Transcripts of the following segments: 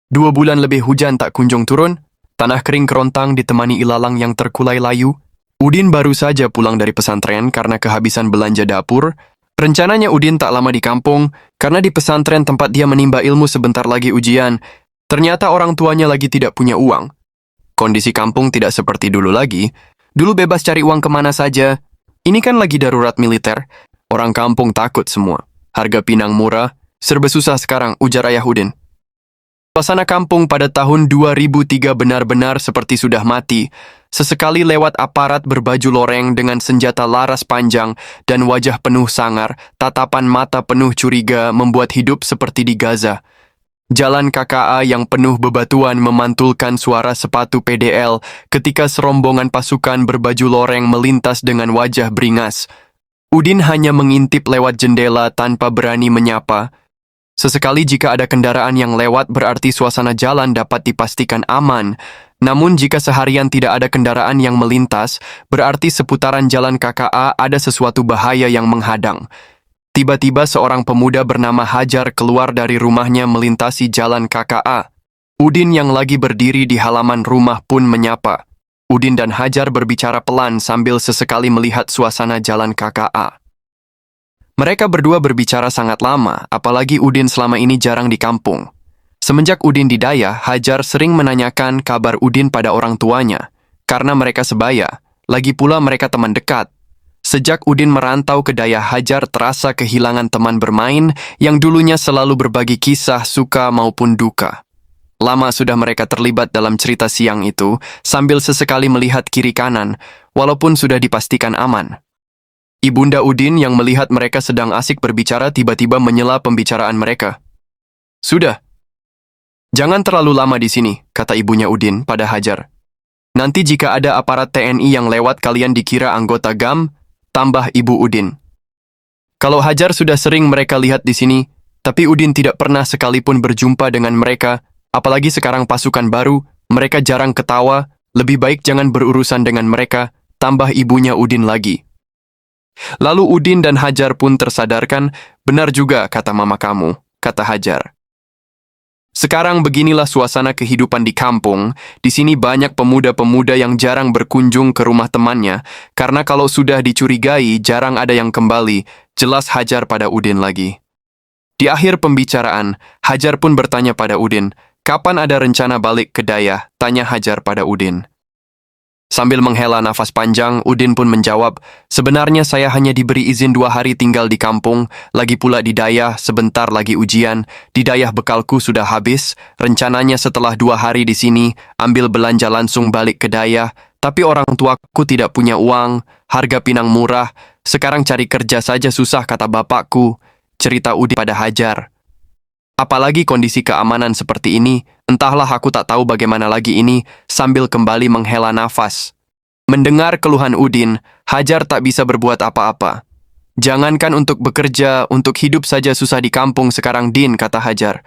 2 bulan lebih hujan tak kunjung turun, tanah kering kerontang ditemani ilalang yang terkulai layu. Udin baru saja pulang dari pesantren karena kehabisan belanja dapur. Rencananya Udin tak lama di kampung, karena di pesantren tempat dia menimba ilmu sebentar lagi ujian. Ternyata orang tuanya lagi tidak punya uang. Kondisi kampung tidak seperti dulu lagi. Dulu bebas cari uang kemana saja. Ini kan lagi darurat militer. Orang kampung takut semua. Harga pinang murah, serba susah sekarang, ujar ayah Udin. Suasana kampung pada tahun 2003 benar-benar seperti sudah mati. Sesekali lewat aparat berbaju loreng dengan senjata laras panjang dan wajah penuh sangar, tatapan mata penuh curiga membuat hidup seperti di Gaza. Jalan KKA yang penuh bebatuan memantulkan suara sepatu PDL ketika serombongan pasukan berbaju loreng melintas dengan wajah beringas. Udin hanya mengintip lewat jendela tanpa berani menyapa. Sesekali jika ada kendaraan yang lewat berarti suasana jalan dapat dipastikan aman. Namun jika seharian tidak ada kendaraan yang melintas, berarti seputaran jalan KKA ada sesuatu bahaya yang menghadang. Tiba-tiba seorang pemuda bernama Hajar keluar dari rumahnya melintasi jalan KKA. Udin yang lagi berdiri di halaman rumah pun menyapa. Udin dan Hajar berbicara pelan sambil sesekali melihat suasana jalan KKA. Mereka berdua berbicara sangat lama, apalagi Udin selama ini jarang di kampung. Semenjak Udin di Daya, Hajar sering menanyakan kabar Udin pada orang tuanya, karena mereka sebaya, lagi pula mereka teman dekat. Sejak Udin merantau ke Daya, Hajar terasa kehilangan teman bermain yang dulunya selalu berbagi kisah suka maupun duka. Lama sudah mereka terlibat dalam cerita siang itu, sambil sesekali melihat kiri kanan, walaupun sudah dipastikan aman. Ibunda Udin yang melihat mereka sedang asik berbicara tiba-tiba menyela pembicaraan mereka. "Sudah. Jangan terlalu lama di sini," kata ibunya Udin pada Hajar. "Nanti jika ada aparat TNI yang lewat kalian dikira anggota GAM," tambah ibu Udin. Kalau Hajar sudah sering mereka lihat di sini, tapi Udin tidak pernah sekalipun berjumpa dengan mereka, apalagi sekarang pasukan baru, mereka jarang ketawa, lebih baik jangan berurusan dengan mereka, tambah ibunya Udin lagi. Lalu Udin dan Hajar pun tersadarkan, "Benar juga kata mama kamu," kata Hajar. Sekarang beginilah suasana kehidupan di kampung. Di sini banyak pemuda-pemuda yang jarang berkunjung ke rumah temannya, karena kalau sudah dicurigai, jarang ada yang kembali, jelas Hajar pada Udin lagi. Di akhir pembicaraan, Hajar pun bertanya pada Udin, "Kapan ada rencana balik ke Daya?" tanya Hajar pada Udin. Sambil menghela nafas panjang, Udin pun menjawab, "Sebenarnya saya hanya diberi izin 2 hari tinggal di kampung, lagi pula di Dayah, sebentar lagi ujian. Di Dayah bekalku sudah habis, rencananya setelah 2 hari di sini, ambil belanja langsung balik ke Dayah, tapi orang tuaku tidak punya uang, harga pinang murah, sekarang cari kerja saja susah kata bapakku," cerita Udin pada Hajar. "Apalagi kondisi keamanan seperti ini, entahlah aku tak tahu bagaimana lagi ini," sambil kembali menghela nafas. Mendengar keluhan Udin, Hajar tak bisa berbuat apa-apa. "Jangankan untuk bekerja, untuk hidup saja susah di kampung sekarang, Din," kata Hajar.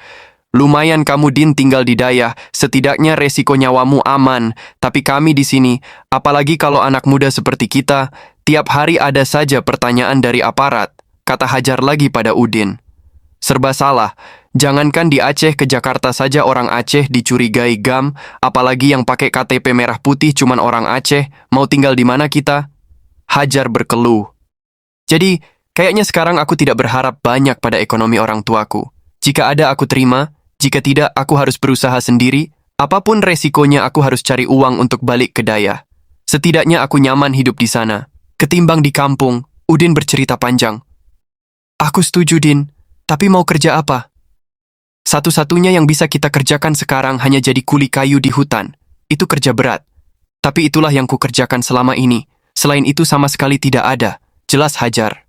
"Lumayan kamu, Din, tinggal di Dayah, setidaknya resiko nyawamu aman, tapi kami di sini, apalagi kalau anak muda seperti kita, tiap hari ada saja pertanyaan dari aparat," kata Hajar lagi pada Udin. "Serba salah. Jangankan di Aceh ke Jakarta saja orang Aceh dicurigai GAM, apalagi yang pakai KTP merah putih cuman orang Aceh, mau tinggal di mana kita?" Hajar berkeluh. "Jadi, kayaknya sekarang aku tidak berharap banyak pada ekonomi orang tuaku. Jika ada aku terima, jika tidak aku harus berusaha sendiri, apapun resikonya aku harus cari uang untuk balik ke Dayah. Setidaknya aku nyaman hidup di sana, ketimbang di kampung." Udin bercerita panjang. "Aku setuju, Din, tapi mau kerja apa? Satu-satunya yang bisa kita kerjakan sekarang hanya jadi kuli kayu di hutan. Itu kerja berat. Tapi itulah yang kukerjakan selama ini. Selain itu sama sekali tidak ada," jelas Hajar.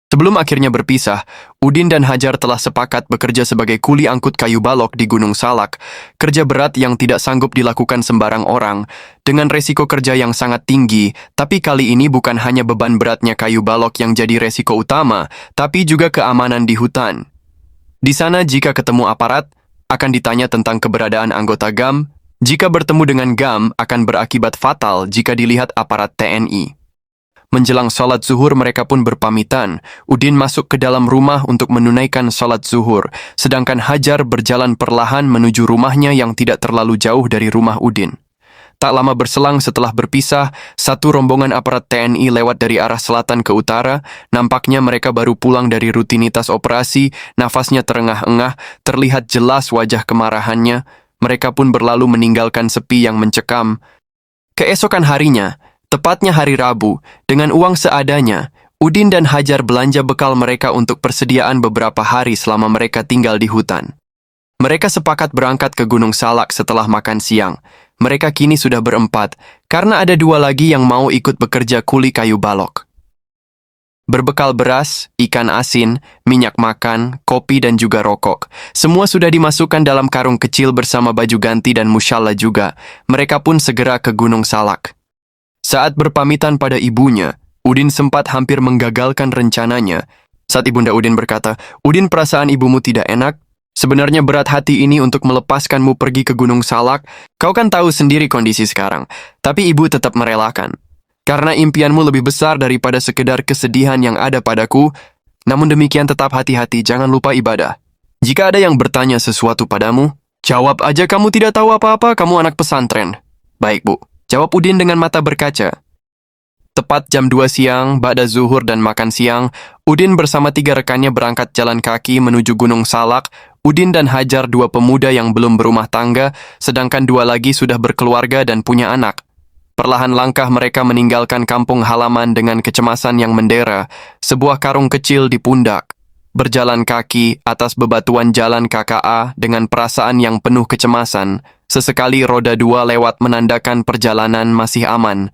Sebelum akhirnya berpisah, Udin dan Hajar telah sepakat bekerja sebagai kuli angkut kayu balok di Gunung Salak, kerja berat yang tidak sanggup dilakukan sembarang orang, dengan resiko kerja yang sangat tinggi, tapi kali ini bukan hanya beban beratnya kayu balok yang jadi resiko utama, tapi juga keamanan di hutan. Di sana jika ketemu aparat, akan ditanya tentang keberadaan anggota GAM. Jika bertemu dengan GAM, akan berakibat fatal jika dilihat aparat TNI. Menjelang sholat zuhur mereka pun berpamitan. Udin masuk ke dalam rumah untuk menunaikan sholat zuhur, sedangkan Hajar berjalan perlahan menuju rumahnya yang tidak terlalu jauh dari rumah Udin. Tak lama berselang setelah berpisah, satu rombongan aparat TNI lewat dari arah selatan ke utara. Nampaknya mereka baru pulang dari rutinitas operasi, nafasnya terengah-engah, terlihat jelas wajah kemarahannya. Mereka pun berlalu meninggalkan sepi yang mencekam. Keesokan harinya, tepatnya hari Rabu, dengan uang seadanya, Udin dan Hajar belanja bekal mereka untuk persediaan beberapa hari selama mereka tinggal di hutan. Mereka sepakat berangkat ke Gunung Salak setelah makan siang. Mereka kini sudah berempat, karena ada dua lagi yang mau ikut bekerja kuli kayu balok. Berbekal beras, ikan asin, minyak makan, kopi dan juga rokok. Semua sudah dimasukkan dalam karung kecil bersama baju ganti dan musyalla juga. Mereka pun segera ke Gunung Salak. Saat berpamitan pada ibunya, Udin sempat hampir menggagalkan rencananya. Saat ibunda Udin berkata, "Udin, perasaan ibumu tidak enak. Sebenarnya berat hati ini untuk melepaskanmu pergi ke Gunung Salak. Kau kan tahu sendiri kondisi sekarang." Tapi ibu tetap merelakan. "Karena impianmu lebih besar daripada sekedar kesedihan yang ada padaku. Namun demikian tetap hati-hati, jangan lupa ibadah. Jika ada yang bertanya sesuatu padamu, jawab aja kamu tidak tahu apa-apa, kamu anak pesantren." "Baik, Bu," jawab Udin dengan mata berkaca. Tepat jam 2 siang, ba'da zuhur dan makan siang, Udin bersama 3 rekannya berangkat jalan kaki menuju Gunung Salak. Udin dan Hajar, 2 pemuda yang belum berumah tangga, sedangkan 2 lagi sudah berkeluarga dan punya anak. Perlahan langkah mereka meninggalkan kampung halaman dengan kecemasan yang mendera, sebuah karung kecil di pundak. Berjalan kaki atas bebatuan jalan KKA dengan perasaan yang penuh kecemasan, sesekali roda 2 lewat menandakan perjalanan masih aman.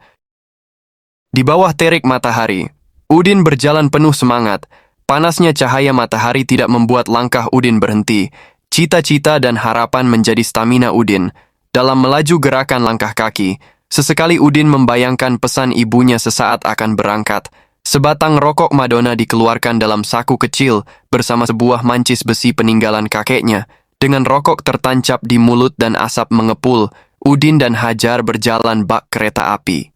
Di bawah terik matahari, Udin berjalan penuh semangat. Panasnya cahaya matahari tidak membuat langkah Udin berhenti. Cita-cita dan harapan menjadi stamina Udin. Dalam melaju gerakan langkah kaki, sesekali Udin membayangkan pesan ibunya sesaat akan berangkat. Sebatang rokok Madonna dikeluarkan dalam saku kecil bersama sebuah mancis besi peninggalan kakeknya. Dengan rokok tertancap di mulut dan asap mengepul, Udin dan Hajar berjalan bak kereta api.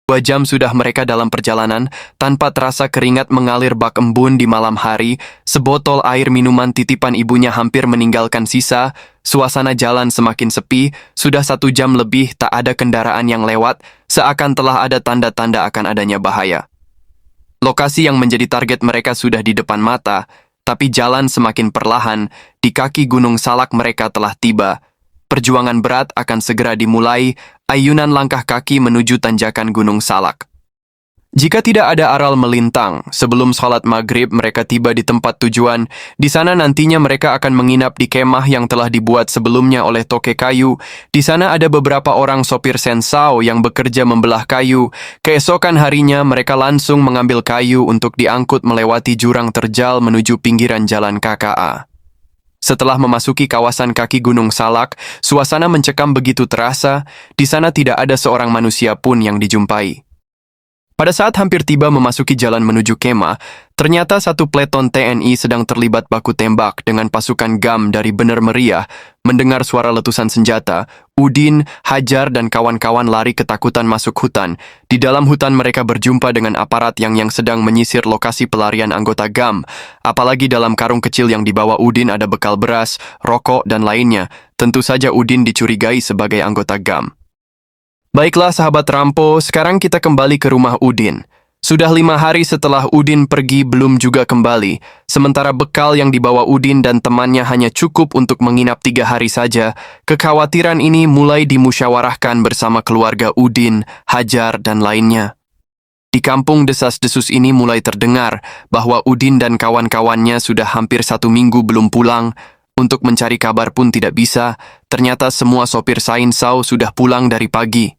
2 jam sudah mereka dalam perjalanan, tanpa terasa keringat mengalir bak embun di malam hari, sebotol air minuman titipan ibunya hampir meninggalkan sisa, suasana jalan semakin sepi, sudah 1 jam lebih tak ada kendaraan yang lewat, seakan telah ada tanda-tanda akan adanya bahaya. Lokasi yang menjadi target mereka sudah di depan mata, tapi jalan semakin perlahan, di kaki Gunung Salak mereka telah tiba. Perjuangan berat akan segera dimulai, ayunan langkah kaki menuju tanjakan Gunung Salak. Jika tidak ada aral melintang, sebelum sholat maghrib mereka tiba di tempat tujuan. Di sana nantinya mereka akan menginap di kemah yang telah dibuat sebelumnya oleh toke kayu. Di sana ada beberapa orang sopir sensau yang bekerja membelah kayu. Keesokan harinya mereka langsung mengambil kayu untuk diangkut melewati jurang terjal menuju pinggiran jalan KKA. Setelah memasuki kawasan kaki Gunung Salak, suasana mencekam begitu terasa. Di sana tidak ada seorang manusia pun yang dijumpai. Pada saat hampir tiba memasuki jalan menuju kemah, ternyata satu peleton TNI sedang terlibat baku tembak dengan pasukan GAM dari Bener Meriah. Mendengar suara letusan senjata, Udin, Hajar, dan kawan-kawan lari ketakutan masuk hutan. Di dalam hutan mereka berjumpa dengan aparat yang sedang menyisir lokasi pelarian anggota GAM. Apalagi dalam karung kecil yang dibawa Udin ada bekal beras, rokok, dan lainnya. Tentu saja Udin dicurigai sebagai anggota GAM. Baiklah sahabat Rampo, sekarang kita kembali ke rumah Udin. Sudah 5 hari setelah Udin pergi belum juga kembali, sementara bekal yang dibawa Udin dan temannya hanya cukup untuk menginap 3 hari saja. Kekhawatiran ini mulai dimusyawarahkan bersama keluarga Udin, Hajar, dan lainnya. Di kampung desas-desus ini mulai terdengar bahwa Udin dan kawan-kawannya sudah hampir 1 minggu belum pulang. Untuk mencari kabar pun tidak bisa, ternyata semua sopir sainsau sudah pulang dari pagi.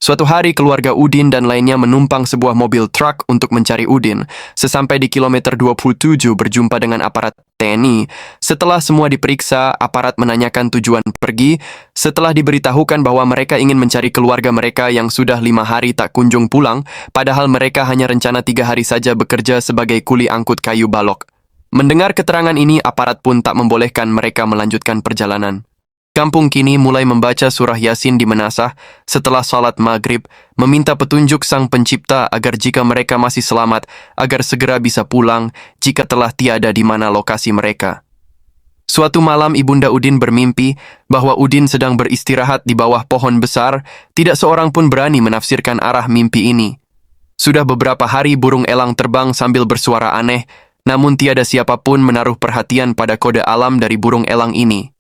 Suatu hari keluarga Udin dan lainnya menumpang sebuah mobil truk untuk mencari Udin. Sesampai di kilometer 27 berjumpa dengan aparat TNI. Setelah semua diperiksa, aparat menanyakan tujuan pergi. Setelah diberitahukan bahwa mereka ingin mencari keluarga mereka yang sudah 5 hari tak kunjung pulang, padahal mereka hanya rencana 3 hari saja bekerja sebagai kuli angkut kayu balok. Mendengar keterangan ini, aparat pun tak membolehkan mereka melanjutkan perjalanan. Kampung kini mulai membaca surah Yasin di Menasah setelah salat maghrib, meminta petunjuk Sang Pencipta agar jika mereka masih selamat, agar segera bisa pulang jika telah tiada di mana lokasi mereka. Suatu malam Ibunda Udin bermimpi bahwa Udin sedang beristirahat di bawah pohon besar, tidak seorang pun berani menafsirkan arah mimpi ini. Sudah beberapa hari burung elang terbang sambil bersuara aneh, namun tiada siapapun menaruh perhatian pada kode alam dari burung elang ini.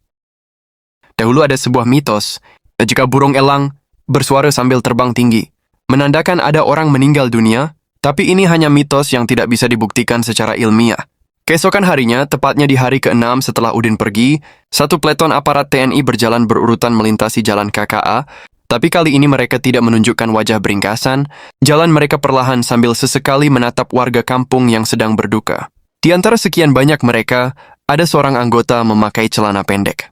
Dahulu ada sebuah mitos, jika burung elang bersuara sambil terbang tinggi, menandakan ada orang meninggal dunia, tapi ini hanya mitos yang tidak bisa dibuktikan secara ilmiah. Keesokan harinya, tepatnya di hari ke-6 setelah Udin pergi, satu peleton aparat TNI berjalan berurutan melintasi jalan KKA, tapi kali ini mereka tidak menunjukkan wajah beringkasan, jalan mereka perlahan sambil sesekali menatap warga kampung yang sedang berduka. Di antara sekian banyak mereka, ada seorang anggota memakai celana pendek.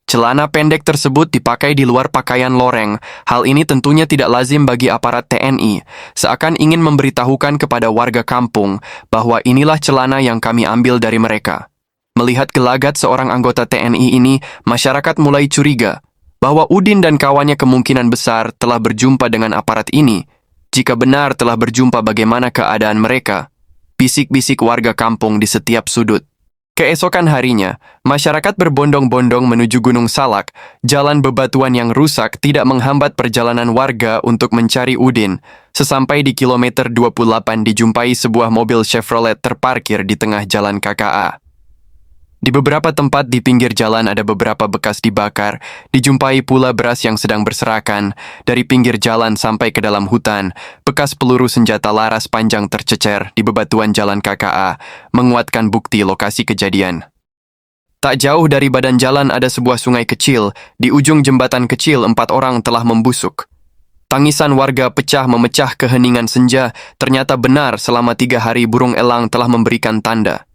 Celana pendek tersebut dipakai di luar pakaian loreng. Hal ini tentunya tidak lazim bagi aparat TNI, seakan ingin memberitahukan kepada warga kampung bahwa inilah celana yang kami ambil dari mereka. Melihat gelagat seorang anggota TNI ini, masyarakat mulai curiga bahwa Udin dan kawannya kemungkinan besar telah berjumpa dengan aparat ini. Jika benar telah berjumpa, bagaimana keadaan mereka? Bisik-bisik warga kampung di setiap sudut. Keesokan harinya, masyarakat berbondong-bondong menuju Gunung Salak. Jalan bebatuan yang rusak tidak menghambat perjalanan warga untuk mencari Udin. Sesampai di kilometer 28 dijumpai sebuah mobil Chevrolet terparkir di tengah jalan KKA. Di beberapa tempat di pinggir jalan ada beberapa bekas dibakar. Dijumpai pula beras yang sedang berserakan. Dari pinggir jalan sampai ke dalam hutan, bekas peluru senjata laras panjang tercecer di bebatuan jalan KKA, menguatkan bukti lokasi kejadian. Tak jauh dari badan jalan ada sebuah sungai kecil. Di ujung jembatan kecil 4 orang telah membusuk. Tangisan warga pecah memecah keheningan senja. Ternyata benar selama 3 hari burung elang telah memberikan tanda.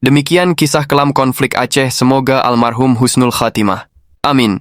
Demikian kisah kelam konflik Aceh, semoga almarhum husnul khatimah. Amin.